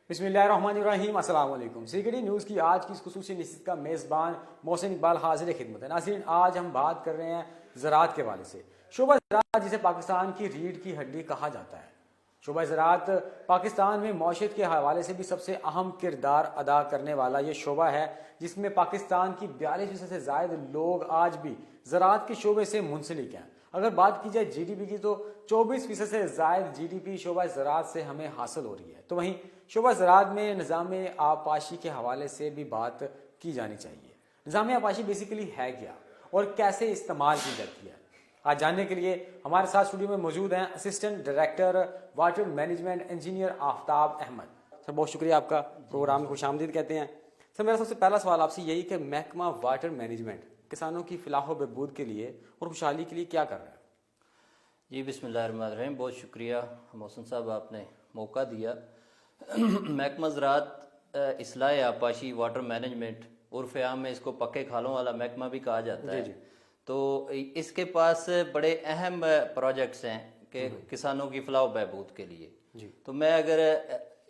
बिस्मिल्लाहिर्रहमानिर्रहीम, अस्सलाम वालेकुम। सीकेडी न्यूज़ की आज की इस खुसूसी नशिस्त का मेज़बान मोहसिन इकबाल हाजिर खिदमत है। नाज़रीन, आज हम बात कर रहे हैं ज़राअत के हवाले से। शोबा ज़राअत, जिसे पाकिस्तान की रीढ़ की हड्डी कहा जाता है। शोबा ज़राअत पाकिस्तान में मौशियत के हवाले से भी सबसे अहम किरदार अदा करने वाला ये शोबा है, जिसमें पाकिस्तान की 42% से ज़ायद लोग आज भी ज़राअत के शोबे से मुंसलिक हैं। अगर बात की जाए GDP की, तो 24% से ज़ायद GDP शोबा ज़राअत से हमें हासिल हो रही है। तो वहीं शोबा ज़राअत में निज़ाम आपाशी के हवाले से भी बात की जानी चाहिए। निज़ाम आपाशी बेसिकली है क्या और कैसे इस्तेमाल की जाती है, आज जानने के लिए हमारे साथ स्टूडियो में मौजूद हैं assistant director water management engineer Aftab Ahmed. Sir, बहुत शुक्रिया, आपका प्रोग्राम में खुशामदीद कहते हैं। सर, मेरा सबसे पहला सवाल आपसे यही कि महकमा वाटर मैनेजमेंट किसानों की फलाह व बहबूद के लिए और खुशहाली के लिए क्या कर रहा है? जी, बिस्मिल्लाहिर्रहमानिर्रहीम। बहुत शुक्रिया मोहसिन साहब, आपने मौका दिया। महकमा ज़राअत इस्लाह आपाशी वाटर मैनेजमेंट, उर्फ़ आम में इसको पक्के खालों वाला महकमा भी कहा जाता है। तो इसके पास बड़े अहम प्रोजेक्ट्स हैं कि किसानों की फलाह बहबूद के लिए। तो मैं अगर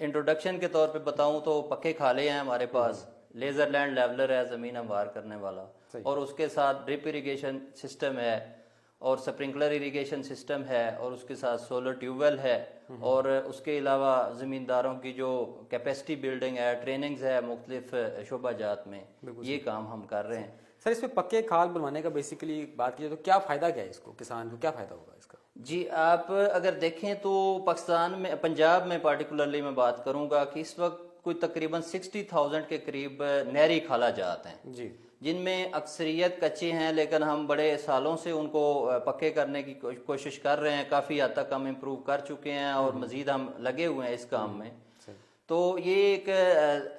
इंट्रोडक्शन के तौर पे बताऊं तो पक्के खाले हैं हमारे पास, लेज़र लैंड लेवलर है ज़मीन हमवार करने वाला, और उसके साथ ड्रिप इरिगेशन सिस्टम है और स्प्रिंकलर इरिगेशन सिस्टम है और उसके साथ सोलर ट्यूबवेल है, और उसके अलावा ज़मींदारों की जो कैपेसिटी बिल्डिंग है, ट्रेनिंग्स है मुख्तलिफ शोबाजात में, ये काम हम कर रहे हैं। सर, इसमें पक्के खाल बनवाने का बेसिकली बात की जाए तो क्या फ़ायदा क्या है, इसको किसान को क्या फ़ायदा होगा इसका? जी, आप अगर देखें तो पाकिस्तान में, पंजाब में पार्टिकुलरली मैं बात करूंगा कि इस वक्त कोई तकरीबन 60,000 के करीब नहरी खाला जात हैं जी, जिनमें अक्सरियत कच्चे हैं, लेकिन हम बड़े सालों से उनको पक्के करने की कोशिश कर रहे हैं। काफ़ी हद तक हम इम्प्रूव कर चुके हैं और मज़ीद हम लगे हुए हैं इस काम में। तो ये एक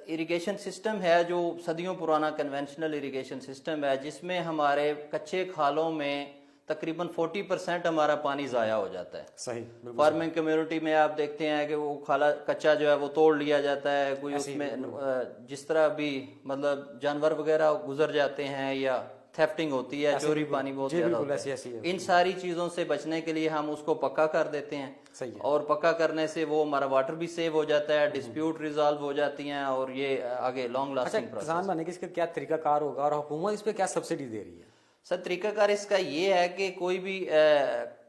इरिगेशन सिस्टम है जो सदियों पुराना कन्वेंशनल इरिगेशन सिस्टम है, जिसमें हमारे कच्चे खालों में तकरीबन 40% हमारा पानी ज़ाया हो जाता है। सही। फार्मिंग कम्युनिटी में आप देखते हैं कि वो खाला कच्चा जो है वो तोड़ लिया जाता है, कोई उसमें जिस तरह भी मतलब जानवर वगैरह गुजर जाते हैं या थेफ्टिंग होती है, चोरी पानी बहुत ज्यादा होता है। इन सारी चीजों से बचने के लिए हम उसको पक्का कर देते हैं, और पक्का करने से वो हमारा वाटर भी सेव हो जाता है, डिस्प्यूट रिजॉल्व हो जाती हैं, और ये आगे लॉन्ग लास्टिंग प्रोसेस। किसान बनने के इसका क्या तरीकाकार होगा और हुकूमत इस पे क्या सब्सिडी दे रही है? सर, तरीकाकार इसका ये है कि कोई भी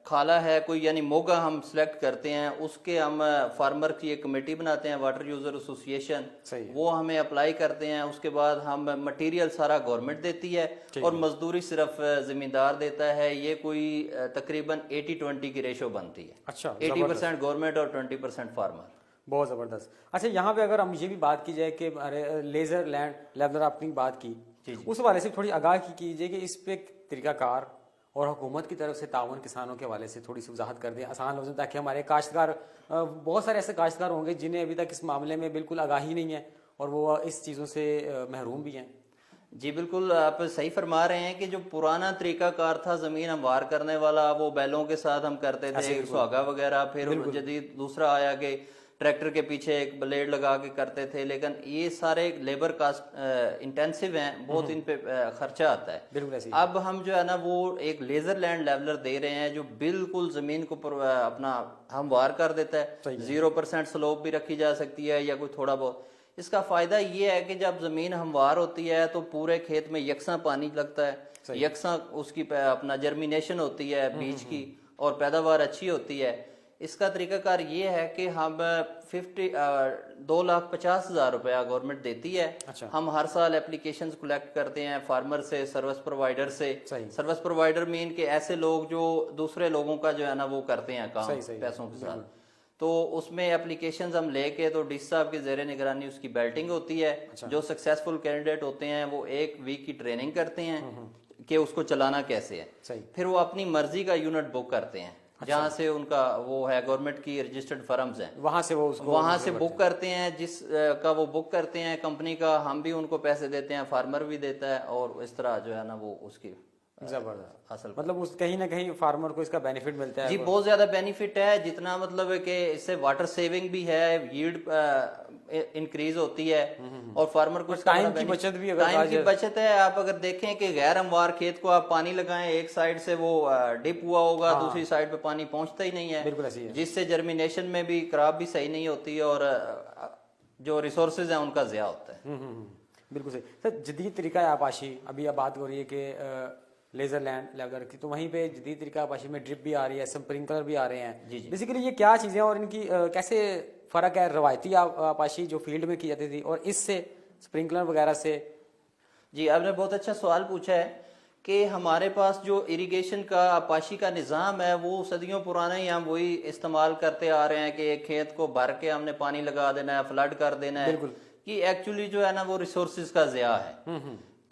खाला है कोई, यानी मोगा हम सिलेक्ट करते हैं, उसके हम फार्मर की एक कमेटी बनाते हैं, वाटर यूजर एसोसिएशन, वो हमें अप्लाई करते हैं। उसके बाद हम मटेरियल सारा गवर्नमेंट देती है और मजदूरी सिर्फ जमींदार देता है। ये कोई तकरीबन 80-20 की रेशो बनती है। अच्छा, 80% गवर्नमेंट और 20% फार्मर। बहुत ज़बरदस्त। अच्छा, यहाँ पे अगर हम ये भी बात की जाए कि लेजर लैंड लेवलर आपने बात की, उस हवाले से थोड़ी आगाह कीजिए कि इस पे तरीकाकार और हुकूमत की तरफ से तावन किसानों के हवाले से थोड़ी सी वजाहत कर दें आसान लफ्ज़ों, ताकि हमारे काश्तकार, बहुत सारे ऐसे काश्तकार होंगे जिन्हें अभी तक इस मामले में बिल्कुल आगाही नहीं है और वो इस चीज़ों से महरूम भी हैं। जी बिल्कुल, आप सही फरमा रहे हैं कि जो पुराना तरीकाकार था ज़मीन हमवार करने वाला, वो बैलों के साथ हम करते थे, सुहागा वगैरह। फिर जदीद दूसरा आया कि ट्रैक्टर के पीछे एक ब्लेड लगा के करते थे, लेकिन ये सारे लेबर कास्ट इंटेंसिव हैं, बहुत इन पे खर्चा आता है। अब हम जो है ना वो एक लेजर लैंड लेवलर दे रहे हैं जो बिल्कुल जमीन को अपना हमवार कर देता है। 0% स्लोप भी रखी जा सकती है या कोई थोड़ा बहुत। इसका फायदा ये है कि जब जमीन हमवार होती है तो पूरे खेत में यकसा पानी लगता है, यकसा उसकी अपना जर्मिनेशन होती है बीज की, और पैदावार अच्छी होती है। इसका तरीकाकार ये है कि हम 2,50,000 रुपया गवर्नमेंट देती है। अच्छा। हम हर साल एप्लीकेशंस कलेक्ट करते हैं फार्मर से, सर्विस प्रोवाइडर से। सर्विस प्रोवाइडर मीन के ऐसे लोग जो दूसरे लोगों का जो है ना वो करते हैं काम पैसों के साथ। तो उसमें एप्लीकेशंस हम लेके तो डी साहब के जेरे निगरानी उसकी बेल्टिंग होती है। अच्छा। जो सक्सेसफुल कैंडिडेट होते हैं वो 1 वीक की ट्रेनिंग करते हैं कि उसको चलाना कैसे है। फिर वो अपनी मर्जी का यूनिट बुक करते हैं। अच्छा। जहाँ से उनका वो है गवर्नमेंट की रजिस्टर्ड फर्म्स हैं, वहां से बुक करते हैं। जिस का वो बुक करते हैं कंपनी का, हम भी उनको पैसे देते हैं, फार्मर भी देता है, और इस तरह जो है ना वो उसकी जबरदस्त असल मतलब उस कहीं ना कहीं फार्मर को इसका बेनिफिट मिलता है। जी, बहुत ज्यादा बेनिफिट है। जितना मतलब है कि इससे वाटर सेविंग भी है, यील्ड इंक्रीज होती है, और फार्मर को टाइम की बचत भी, टाइम की बचत है। आप अगर देखें कि गैर हमवार खेत को आप पानी लगाएं, एक साइड से वो डिप हुआ होगा, दूसरी साइड पे पानी पहुंचता ही नहीं है, जिससे जर्मिनेशन में भी खराब भी सही नहीं होती, और जो रिसोर्सेज हैं उनका ज़िया होता है। बिल्कुल सही सर। जदीद तरीका है आपाशी, अभी आप बात हो रही है कि लेजर लैंड लेवलर की, तो वहीं पे जदीद तरीका आपाशी में ड्रिप भी आ रही है, स्प्रिंकलर भी आ रहे हैं। जी जी। बेसिकली ये क्या चीज़ें और इनकी कैसे फ़र्क है रवायती आपाशी जो फील्ड में की जाती थी और इससे स्प्रिंकलर वगैरह से? जी, आपने बहुत अच्छा सवाल पूछा है कि हमारे पास जो इरिगेशन का आपाशी का निज़ाम है वो सदियों पुराना ही हम वही इस्तेमाल करते आ रहे हैं कि एक खेत को भर के हमने पानी लगा देना है, फ्लड कर देना है। बिल्कुल। कि एक्चुअली जो है ना वो रिसोर्सेज का ज़िया है।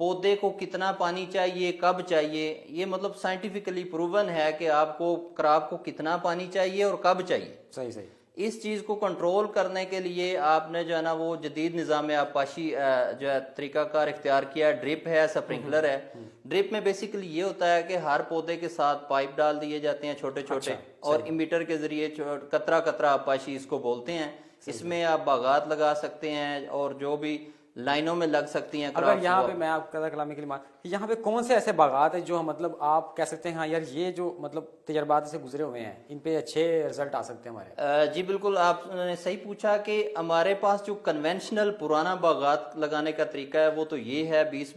पौधे को कितना पानी चाहिए, कब चाहिए, ये मतलब साइंटिफिकली प्रूवन है कि आपको क्रॉप को कितना पानी चाहिए और कब चाहिए। सही सही। इस चीज को कंट्रोल करने के लिए आपने जो है ना वो जदीद निज़ाम आपाशी जो है तरीकाकार इख्तियार किया है। ड्रिप है, स्प्रिंकलर है। ड्रिप में बेसिकली ये होता है कि हर पौधे के साथ पाइप डाल दिए जाते हैं छोटे छोटे। अच्छा, और इमीटर के जरिए कतरा कतरा आपाशी इसको बोलते हैं। इसमें आप बागात लगा सकते हैं और जो भी लाइनों में लग सकती हैं। अगर यहाँ पे मैं आपका कलामी के लिए मान, यहाँ पे कौन से ऐसे बागात है जो मतलब आप कह सकते हैं हाँ यार ये जो मतलब तजर्बात से गुजरे हुए हैं इन पे अच्छे रिजल्ट आ सकते हैं हमारे? जी बिल्कुल, आपने सही पूछा कि हमारे पास जो कन्वेंशनल पुराना बागात लगाने का तरीका है वो तो ये है, 20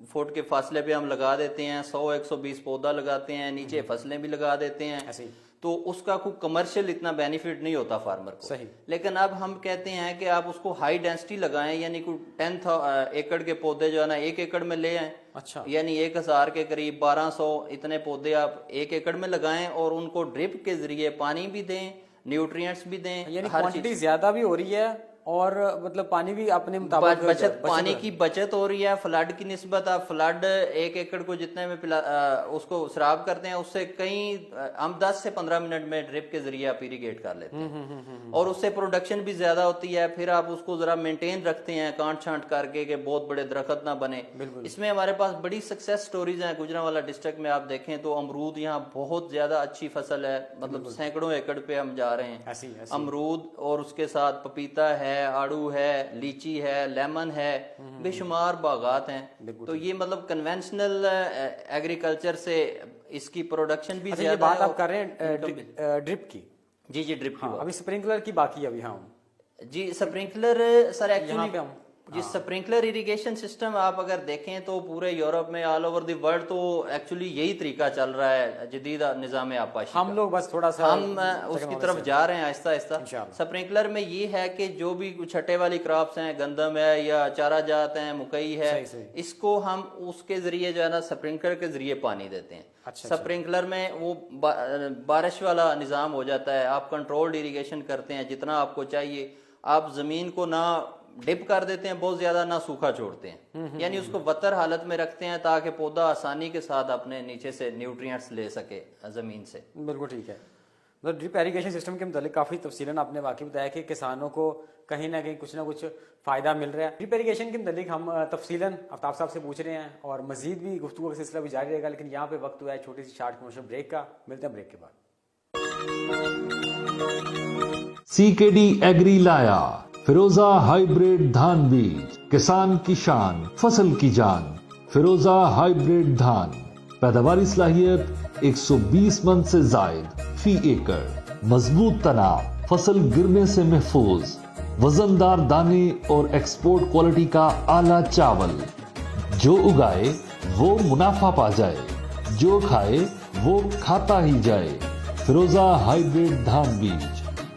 फुट के फासले पे हम लगा देते हैं, 100-120 पौधा लगाते हैं, नीचे फसलें भी लगा देते हैं। ऐसे ही। तो उसका कोई कमर्शियल इतना बेनिफिट नहीं होता फार्मर को। सही। लेकिन अब हम कहते हैं कि आप उसको हाई डेंसिटी लगाएं, यानी कोई 10 एकड़ के पौधे जो है ना 1 एकड़ में ले आए। अच्छा। यानी 1000 के करीब 1200 इतने पौधे आप 1 एकड़ में लगाएं और उनको ड्रिप के जरिए पानी भी दें, न्यूट्रिएंट्स भी दें। यानी हर क्वांटिटी चीज ज्यादा भी हो रही है और मतलब पानी भी अपने मुताबिक बचत, पानी की बचत हो रही है। फ्लड की निस्बत आप फ्लड 1 एकड़ को जितने में उसको सराब करते हैं उससे कई हम 10 से 15 मिनट में ड्रिप के जरिए आप इरिगेट कर लेते हैं। और उससे प्रोडक्शन भी ज्यादा होती है। फिर आप उसको जरा मेंटेन रखते हैं कांट छांट करके कि बहुत बड़े दरख्त ना बने। इसमें हमारे पास बड़ी सक्सेस स्टोरीज हैं। गुजरांवाला डिस्ट्रिक्ट में आप देखें तो अमरूद यहाँ बहुत ज्यादा अच्छी फसल है, मतलब सैकड़ों एकड़ पे हम जा रहे हैं। अमरूद और उसके साथ पपीता है, आड़ू है, लीची है, लेमन है, बेशुमार बागात हैं। तो ये मतलब कन्वेंशनल एग्रीकल्चर से इसकी प्रोडक्शन भी ज्यादा है। बात आप कर रहे हैं ड्रिप की? जी जी, ड्रिप की। अभी स्प्रिंकलर की बाकी है अभी। हाँ जी, स्प्रिंकलर सर एक्चुअली पे हम जी स्प्रिंकलर इरिगेशन सिस्टम आप अगर देखें तो पूरे यूरोप में ऑल ओवर द वर्ल्ड तो एक्चुअली यही तरीका चल रहा है जदीद निज़ाम आपाशी। हम लोग बस थोड़ा सा हम उसकी तरफ जा रहे हैं आहिस्ता आहिस्ता। स्प्रिंकलर में ये है कि जो भी छठे वाली क्रॉप्स हैं, गंदम है या चारा जात है, मकई है, इसको हम उसके जरिए जो है ना स्प्रिंकलर के जरिए पानी देते हैं। स्प्रिंकलर में वो बारिश वाला निज़ाम हो जाता है। आप कंट्रोल्ड इरिगेशन करते हैं, जितना आपको चाहिए। आप जमीन को ना डिप कर देते हैं बहुत ज्यादा, ना सूखा छोड़ते हैं, यानी उसको वतर हालत में रखते हैं ताकि पौधा आसानी के साथ अपने नीचे से न्यूट्रिएंट्स ले सके जमीन से। बिल्कुल ठीक है। मतलब ड्रिप इरिगेशन सिस्टम के मतलब काफी तफसीलन आपने वाकई बताया कि किसानों को कहीं ना कुछ फायदा मिल रहा है। ड्रिप इरिगेशन के मतलब हम तफसीलन आफ्ताब साहब से पूछ रहे हैं और मजीद भी गुफ्तगू का सिलसिला भी जारी रहेगा, लेकिन यहाँ पे वक्त हुआ है छोटी सी शार्ट कमर्शियल ब्रेक का। मिलते हैं ब्रेक के बाद। सीकेडी एग्री लाया फिरोजा हाइब्रिड धान बीज, किसान की शान, फसल की जान। फिरोजा हाइब्रिड धान, पैदावारी सलाहियत 120 मन से जायद फी एकड़, मजबूत तना, फसल गिरने से महफूज, वजनदार दाने और एक्सपोर्ट क्वालिटी का आला चावल। जो उगाए वो मुनाफा पा जाए, जो खाए वो खाता ही जाए। फिरोजा हाइब्रिड धान बीज,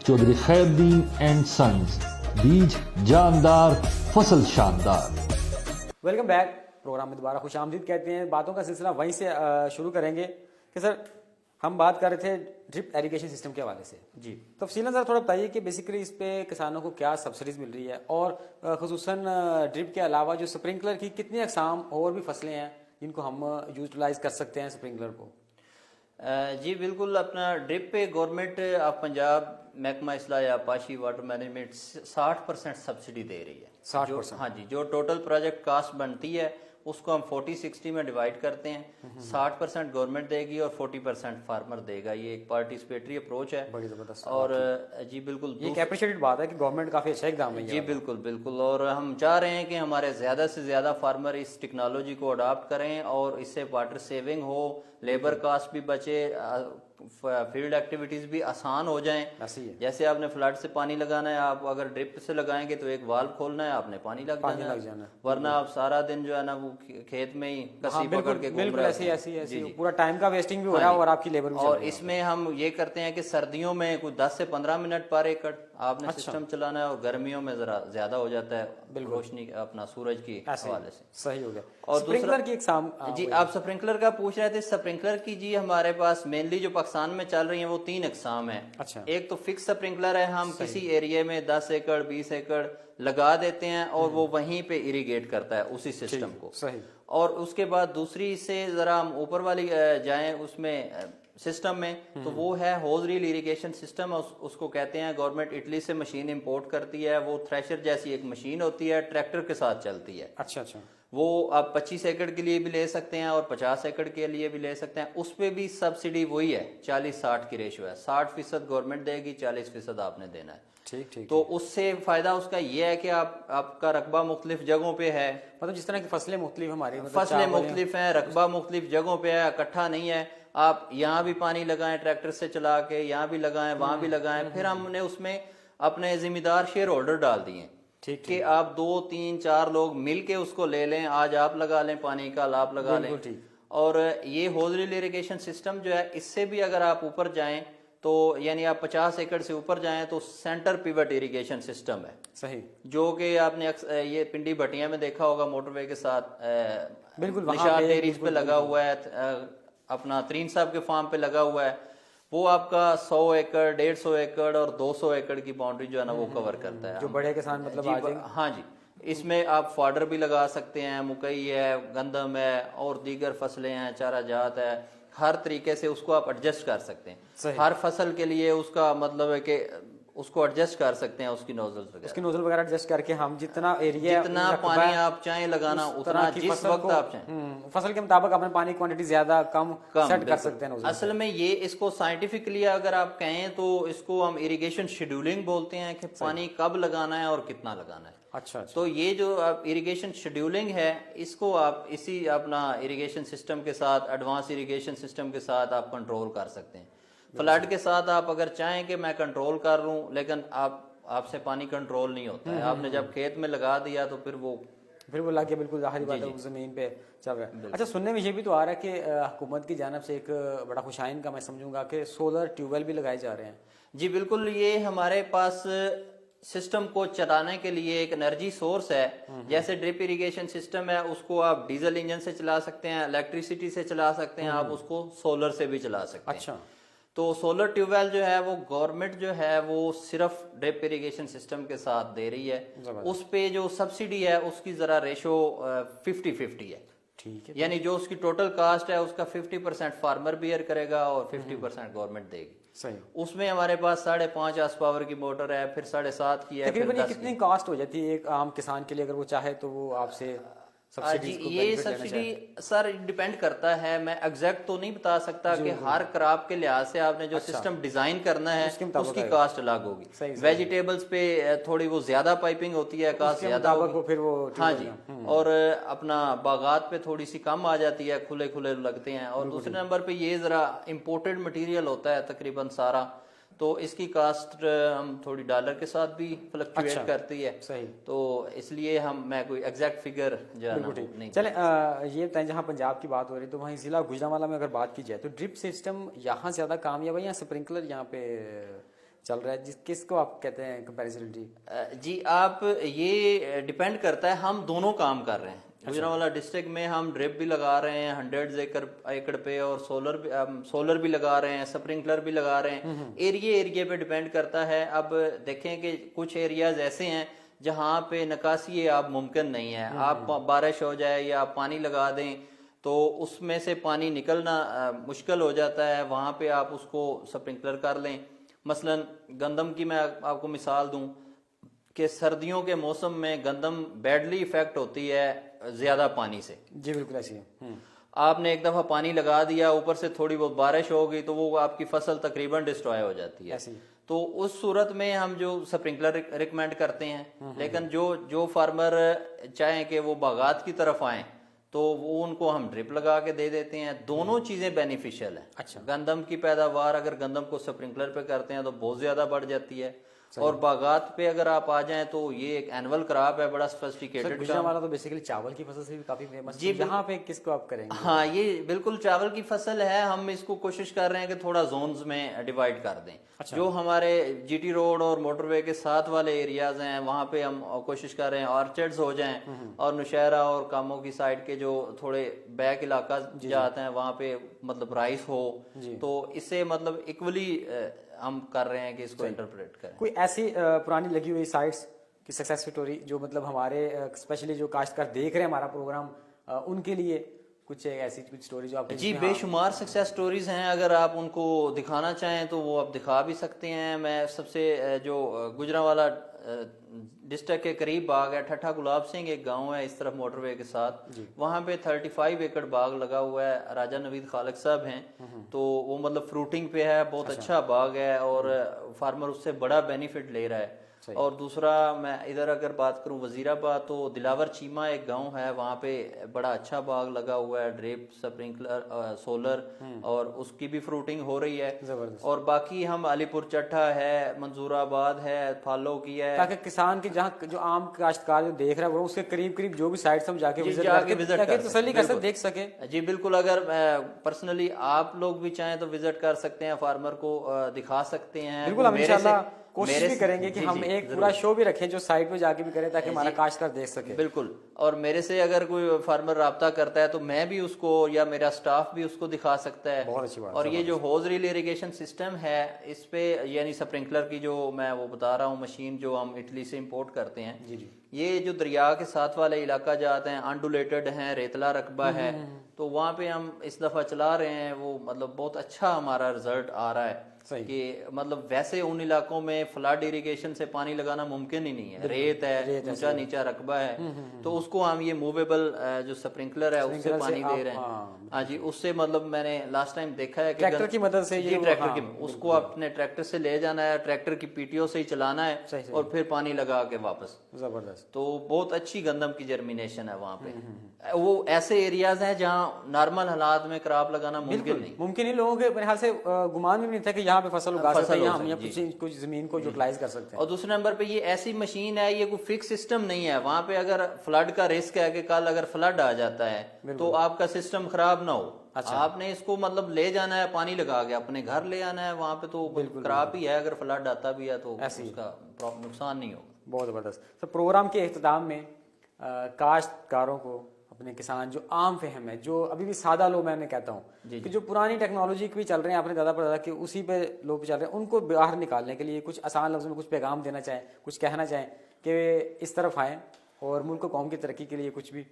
चौधरी खैरुद्दीन एंड सन्स, बीज जानदार, फसल शानदार। Welcome back. प्रोग्राम में दोबारा खुश आमदीद कहते हैं। बातों का सिलसिला वहीं से शुरू करेंगे कि सर हम बात कर रहे थे ड्रिप इरिगेशन सिस्टम के हवाले से। जी तफसीलन जरा थोड़ा बताइए कि बेसिकली इस पे किसानों को क्या सब्सिडीज मिल रही है और खुसूसन ड्रिप के अलावा जो स्प्रिंकलर की कितनी अकसाम और भी फसलें हैं जिनको हम यूटिलाइज कर सकते हैं स्प्रिंकलर को? जी बिल्कुल, अपना ड्रिप पे गवर्नमेंट ऑफ पंजाब महकमा इस्लाह आपाशी वाटर मैनेजमेंट 60% सब्सिडी दे रही है। 60%? हाँ जी, जो टोटल प्रोजेक्ट कास्ट बनती है उसको हम 40-60 में डिवाइड करते हैं। 60% गवर्नमेंट देगी और 40% फार्मर देगा। ये एक पार्टिसिपेटरी अप्रोच है, बड़ी जबरदस्त। और जी बिल्कुल ये एप्रिशिएटेड बात है कि गवर्नमेंट काफी अच्छा इकदाम है। जी बिल्कुल बिल्कुल, और हम चाह रहे हैं कि हमारे ज्यादा से ज्यादा फार्मर इस टेक्नोलॉजी को अडॉप्ट करें और इससे वाटर सेविंग हो, लेबर कास्ट भी बचे, फील्ड एक्टिविटीज भी आसान हो जाएं। ऐसे ही है। जैसे आपने फ्लड से पानी लगाना है, आप अगर ड्रिप से लगाएंगे तो एक वाल्व खोलना है, आपने पानी लग जाना है, वरना आप सारा दिन जो है ना वो खेत में ही कसी पकड़ के घूम बिल्कुल रहे ऐसे होते हैं। ऐसे ऐसे पूरा टाइम का वेस्टिंग भी हो रहा है और आपकी लेबर भी चल और रही है। इसमें हम ये करते हैं कि सर्दियों में कुछ 10 से 15 मिनट पर एकड़ आपने सिस्टम चलाना है, और गर्मियों में जरा ज्यादा हो जाता है रोशनी अपना सूरज की हवाले से। सही हो गया। और स्प्रिंकलर की एक जी आप स्प्रिंकलर का पूछ रहे थे। स्प्रिंकलर की जी हमारे पास मेनली जो पाकिस्तान में चल रही है वो 3 अकसाम है। अच्छा। एक तो फिक्स स्प्रिंकलर है, हम किसी एरिया में 10 एकड़ 20 एकड़ लगा देते हैं और वो वहीं पे इरिगेट करता है उसी सिस्टम को। सही। और उसके बाद दूसरी से जरा हम ऊपर वाली जाएं उसमें सिस्टम में, तो वो है होज रील इरिगेशन सिस्टम। उसको कहते हैं, गवर्नमेंट इटली से मशीन इंपोर्ट करती है। वो थ्रेशर जैसी एक मशीन होती है, ट्रैक्टर के साथ चलती है। अच्छा अच्छा। वो आप 25 एकड़ के लिए भी ले सकते हैं और 50 एकड़ के लिए भी ले सकते हैं। उस पे भी सब्सिडी वही है, 40-60 की रेशो है। 60% गवर्नमेंट देगी, 40% आपने देना है। ठीक ठीक। तो उससे फायदा उसका ये है कि आपका रकबा मुख्तलिफ जगहों पे है। मतलब जिस तरह की फसलें मुख्तलिफ हमारी फसलें मुख्तलिफ हैं, रकबा मुख्तलिफ जगहों पे है, इकट्ठा नहीं है। आप यहाँ भी पानी लगाएं ट्रैक्टर से चला के, यहाँ भी लगाएं, वहां भी लगाएं। फिर हमने उसमें अपने जिम्मेदार शेयर होल्डर डाल दिए कि आप 2-3-4 लोग मिल के उसको ले लें। आज आप लगा लें पानी, कल आप लगा लें। और ये होज रील इरिगेशन सिस्टम जो है, इससे भी अगर आप ऊपर जाएं तो यानी आप 50 एकड़ से ऊपर जाएं तो सेंटर पिवट इरिगेशन सिस्टम है। सही। जो कि आपने ये पिंडी भटिया में देखा होगा मोटरवे के साथ, बिल्कुल निशात डेयरीज पे लगा हुआ है, अपना तरीन साहब के फार्म पे लगा हुआ है। वो आपका 100 एकड़ 150 एकड़ और 200 एकड़ की बाउंड्री जो है ना वो कवर करता है। जो बड़े किसान मतलब हाँ जी, इसमें आप फॉडर भी लगा सकते हैं, मकई है, गंदम है और दीगर फसलें हैं, चारा जात है। हर तरीके से उसको आप एडजस्ट कर सकते हैं। हर फसल के लिए उसका मतलब है कि उसको एडजस्ट कर सकते हैं, उसकी नोजल वगैरह एडजस्ट करके हम जितना एरिया, जितना पानी आप चाहें लगाना उतना, जिस वक्त आप चाहें फसल के मुताबिक अपने पानी क्वांटिटी ज्यादा कम सेट कर सकते हैं। असल में ये इसको साइंटिफिकली अगर आप कहें तो इसको हम इरिगेशन शेड्यूलिंग बोलते हैं कि पानी कब लगाना है और कितना लगाना है। अच्छा। तो ये जो आप इरिगेशन शेड्यूलिंग है, इसको आप इसी अपना इरिगेशन सिस्टम के साथ, एडवांस इरिगेशन सिस्टम के साथ आप कंट्रोल कर सकते हैं। फ्लड के साथ आप अगर चाहें कि मैं कंट्रोल कर लूं, लेकिन आपसे पानी कंट्रोल नहीं होता है। आपने जब खेत में लगा दिया तो फिर वो लग गया, बिल्कुल जाहिर बात है, जमीन पे चल रहा है। अच्छा, सुनने में ये भी तो आ रहा है कि हुकूमत की जानिब से एक बड़ा खुशाइन का मैं समझूंगा कि सोलर ट्यूबवेल भी लगाए जा रहे हैं। जी बिल्कुल, ये हमारे पास सिस्टम को चलाने के लिए एक एनर्जी सोर्स है। जैसे ड्रिप इरिगेशन सिस्टम है, उसको आप डीजल इंजन से चला सकते हैं, इलेक्ट्रिसिटी से चला सकते हैं, आप उसको सोलर से भी चला सकते हैं। अच्छा। तो सोलर ट्यूबवेल जो है वो गवर्नमेंट जो है वो सिर्फ ड्रिप इरिगेशन सिस्टम के साथ दे रही है। उस पे जो सब्सिडी है उसकी जरा रेशो 50-50 है। ठीक है। यानी जो उसकी टोटल कास्ट है उसका 50% फार्मर बियर करेगा और 50% गवर्नमेंट देगी। सही। उसमें हमारे पास 5.5 हार्स पावर की मोटर है, फिर 7.5 की है। तकरीबन कितनी कॉस्ट हो जाती है एक आम किसान के लिए, अगर वो चाहे तो वो आपसे जी ये सब्सिडी सर डिपेंड करता है। मैं एग्जैक्ट तो नहीं बता सकता कि हर क्रॉप के लिहाज से आपने जो सिस्टम डिजाइन करना है उसकी कास्ट अलग होगी। वेजिटेबल्स पे थोड़ी वो ज्यादा पाइपिंग होती है, कास्ट ज्यादा होगी। हाँ जी, और अपना बागात पे थोड़ी सी कम आ जाती है, खुले खुले लगते हैं। और दूसरे नंबर पे ये जरा इम्पोर्टेड मटेरियल होता है तकरीबन सारा, तो इसकी कास्ट हम थोड़ी डॉलर के साथ भी फ्लक्चुएट करती है। सही। तो इसलिए मैं कोई एग्जैक्ट फिगर जो है ना नहीं। चले ये बताएं, जहाँ पंजाब की बात हो रही तो वहीं जिला गुजरांवाला में अगर बात की जाए तो ड्रिप सिस्टम यहाँ ज्यादा कामयाब है या स्प्रिंकलर यहाँ पे चल रहा है? किसको आप कहते हैं कंपैरिजनली? जी आप ये डिपेंड करता है, हम दोनों काम कर रहे हैं। गुजरांवाला डिस्ट्रिक्ट में हम ड्रिप भी लगा रहे हैं 100 एकड़ पे, और सोलर भी लगा रहे हैं, स्प्रिंकलर भी लगा रहे हैं। एरिया पे डिपेंड करता है। अब देखें कि कुछ एरियाज ऐसे हैं जहाँ पे निकासी आप मुमकिन नहीं है। आप बारिश हो जाए या आप पानी लगा दें तो उसमें से पानी निकलना मुश्किल हो जाता है। वहां पे आप उसको स्प्रिंकलर कर लें। मसलन गंदम की मैं आपको मिसाल दूं कि सर्दियों के मौसम में गंदम बैडली इफेक्ट होती है ज्यादा पानी से। जी बिल्कुल ऐसी है। आपने एक दफा पानी लगा दिया, ऊपर से थोड़ी बहुत बारिश हो गई तो वो आपकी फसल तकरीबन डिस्ट्रॉय हो जाती है। तो उस सूरत में हम जो स्प्रिंकलर रिकमेंड करते हैं। लेकिन जो फार्मर चाहें कि वो बागात की तरफ आए तो वो उनको हम ड्रिप लगा के दे देते हैं। दोनों चीजें बेनिफिशियल है। अच्छा। गंदम की पैदावार अगर गंदम को स्प्रिंकलर पे करते हैं तो बहुत ज्यादा बढ़ जाती है, और बागात पे अगर आप आ जाएं तो ये एक एनुअल क्रॉप है, बड़ा सर सोफिस्टिकेटेड। गुजरांवाला तो बेसिकली चावल की फसल से भी काफी फेमस है, यहाँ पे किसको आप करेंगे? हाँ, ये बिल्कुल चावल की फसल है। हम इसको कोशिश कर रहे हैं कि थोड़ा जोन्स में डिवाइड कर दें। अच्छा। जो हमारे जीटी रोड और मोटरवे के साथ वाले एरियाज हैं वहां पे हम कोशिश कर रहे हैं ऑर्चर्ड्स हो जाएं, और नौशहरा और कामों की साइड के जो थोड़े बैक इलाका जाते हैं वहां पे मतलब राइस हो। तो इससे मतलब इक्वली हम कर रहे हैं कि इसको इंटरप्रेट करें। कोई ऐसी पुरानी लगी हुई साइट्स की सक्सेस स्टोरी जो मतलब हमारे स्पेशली जो काश्तकार देख रहे हैं हमारा प्रोग्राम, उनके लिए कुछ ऐसी कुछ स्टोरी जो आपके? जी, बेशुमार सक्सेस स्टोरीज हैं। अगर आप उनको दिखाना चाहें तो वो आप दिखा भी सकते हैं। मैं सबसे जो गुजरांवाला डिस्ट्रिक्ट के करीब बाग है, ठट्ठा गुलाब सिंह एक गांव है इस तरफ मोटरवे के साथ, वहां पे 35 एकड़ बाग लगा हुआ है। राजा नवीद खालिक साहब हैं, तो वो मतलब फ्रूटिंग पे है, बहुत अच्छा बाग है, और फार्मर उससे बड़ा बेनिफिट ले रहा है। और दूसरा मैं इधर अगर बात करूं वजीराबाद, तो दिलावर चीमा एक गांव है, वहां पे बड़ा अच्छा बाग लगा हुआ है, ड्रिप स्प्रिंकलर सोलर, और उसकी भी फ्रूटिंग हो रही है। जबरदस्त। और बाकी हम अलीपुर चट्ठा है, मंजूराबाद है, फालो की है, ताकि किसान की जहाँ जो आम काश्तकार जो देख रहा है वो उसके करीब करीब जो भी साइट्स हम जाके विजिट करके तसल्ली कर देख सके। जी बिल्कुल। अगर पर्सनली आप लोग भी चाहें तो विजिट कर सकते हैं, फार्मर को दिखा सकते हैं। बिल्कुल, हम इंशाल्लाह कोशिश भी करेंगे कि हम एक पूरा शो भी रखें जो साइट पे जाके भी करें ताकि हमारा काश्तकार देख सके। बिल्कुल। और मेरे से अगर कोई फार्मर राब्ता करता है तो मैं भी उसको या मेरा स्टाफ भी उसको दिखा सकता है। बहुत अच्छी बात। और ये जो होज रील इरिगेशन सिस्टम है इस पे, यानी स्प्रिंकलर की जो मैं वो बता रहा हूँ मशीन जो हम इटली से इम्पोर्ट करते हैं, जी जी, ये जो दरिया के साथ वाले इलाका जाते हैं, अनडुलेटेड हैं, रेतला रकबा है, तो वहाँ पे हम इस दफा चला रहे हैं, वो मतलब बहुत अच्छा हमारा रिजल्ट आ रहा है। कि मतलब वैसे उन इलाकों में फ्लड इरिगेशन से पानी लगाना मुमकिन ही नहीं है, रेत है, ऊंचा नीचा रकबा है, तो उसको हम ये मूवेबल जो स्प्रिंकलर है उससे पानी दे रहे हैं। हाँ जी, उससे मतलब मैंने लास्ट टाइम देखा है कि ट्रैक्टर की मदद से, ये ट्रैक्टर की उसको अपने ट्रैक्टर से ले जाना है, ट्रैक्टर की पीटीओ से ही चलाना है, और फिर पानी लगा के वापस। जबरदस्त। तो बहुत अच्छी गंदम की जर्मिनेशन है वहाँ पे। वो ऐसे एरियाज हैं जहाँ नॉर्मल हालात में क्रॉप लगाना मुमकिन नहीं। लोगों के मेरे ख्याल से गुमान भी नहीं था कि यहाँ पे फसल उगा सकते हैं, हम यहाँ कुछ जमीन को यूटिलाइज कर सकते हैं। और दूसरे नंबर पे ये ऐसी मशीन है, ये कोई फिक्स सिस्टम नहीं है। वहां पे अगर फ्लड का रिस्क है कि कल अगर फ्लड आ जाता है तो आपका सिस्टम खराब ना हो। अच्छा। आपने इसको मतलब ले जाना है, पानी लगा के अपने घर ले आना है, वहां पे तो खराब ही है, अगर फ्लड आता भी है तो उसका नुकसान नहीं होगा। बहुत जबरदस्त। तो प्रोग्राम के इख्तिताम में काश्तकारों को, अपने किसान जो आम फहम है, जो अभी भी सादा लोग, मैं कहता हूँ कि जो पुरानी टेक्नोलॉजी भी चल रहे हैं अपने दादा परदादा के उसी पे लोग भी चल रहे हैं, उनको बाहर निकालने के लिए कुछ आसान लफ्ज़ों में कुछ पैगाम देना चाहें, कुछ कहना चाहें कि इस तरफ आएँ और मुल्क कौम की तरक्की के लिए कुछ भी?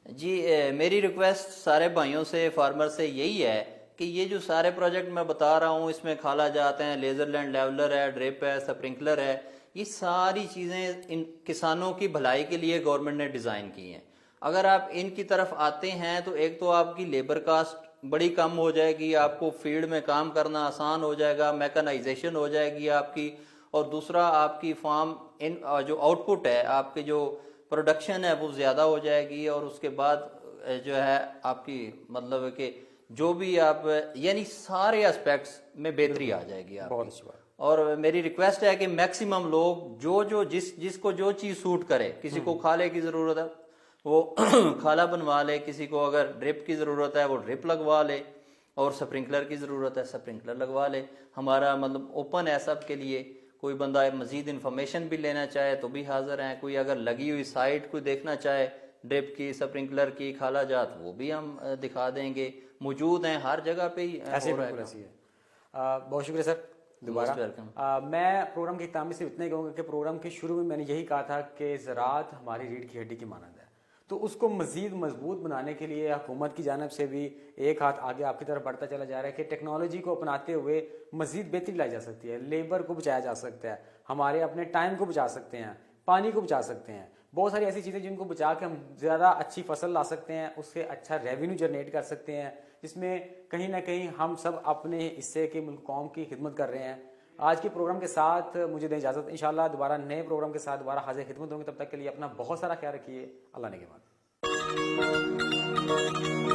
जी, मेरी रिक्वेस्ट सारे भाइयों से, फार्मर से यही है कि ये जो सारे प्रोजेक्ट मैं बता रहा हूँ इसमें खाला जाते हैं, लेजर लैंड लेवलर है, ड्रिप है, स्प्रिंकलर है, ये सारी चीज़ें इन किसानों की भलाई के लिए गवर्नमेंट ने डिज़ाइन की हैं। अगर आप इनकी तरफ आते हैं तो एक तो आपकी लेबर कास्ट बड़ी कम हो जाएगी, आपको फील्ड में काम करना आसान हो जाएगा, मैकेनाइजेशन हो जाएगी आपकी, और दूसरा आपकी फार्म इन जो आउटपुट है, आपकी जो प्रोडक्शन है वो ज़्यादा हो जाएगी, और उसके बाद जो है आपकी मतलब कि जो भी आप यानी सारे एस्पेक्ट्स में बेहतरी आ जाएगी आपकी। बहुत अच्छी बात। और मेरी रिक्वेस्ट है कि मैक्सिमम लोग जो जिसको जो चीज़ सूट करे, किसी को खाले की ज़रूरत है वो खाला बनवा ले, किसी को अगर ड्रिप की ज़रूरत है वो ड्रिप लगवा ले, और स्प्रिंकलर की ज़रूरत है स्प्रिंकलर लगवा ले। हमारा मतलब ओपन है सब के लिए। कोई बंदा मज़ीद इन्फॉर्मेशन भी लेना चाहे तो भी हाजिर हैं। कोई अगर लगी हुई साइट कोई देखना चाहे ड्रिप की, स्प्रिंकलर की, खाला जात, वो भी हम दिखा देंगे। मौजूद हैं हर जगह पे ही। ऐसी है। बहुत शुक्रिया सर दोबारा। मैं प्रोग्राम के इख्तिताम में सिर्फ इतना ही कहूँगा कि प्रोग्राम के शुरू में मैंने यही कहा था कि ज़राअत हमारी रीढ़ की हड्डी की मानद है, तो उसको मज़ीद मजबूत बनाने के लिए हुकूमत की जानिब से भी एक हाथ आगे आपकी तरफ बढ़ता चला जा रहा है कि टेक्नोलॉजी को अपनाते हुए मज़ीद बेहतरी लाई जा सकती है, लेबर को बचाया जा सकता है, हमारे अपने टाइम को बचा सकते हैं, पानी को बचा सकते हैं, बहुत सारी ऐसी चीज़ें जिनको बचा के हम ज़्यादा अच्छी फसल ला सकते हैं, उससे अच्छा रेवेन्यू जनरेट कर सकते हैं, जिसमें कहीं ना कहीं हम सब अपने हिस्से के मुल्क कौम की खिदमत कर रहे हैं। आज के प्रोग्राम के साथ मुझे दें इजाज़त। इंशाल्लाह दोबारा नए प्रोग्राम के साथ दोबारा हाजिर खिदमत होंगे। तब तक के लिए अपना बहुत सारा ख्याल रखिए। अल्लाह ने के बाद। हैं।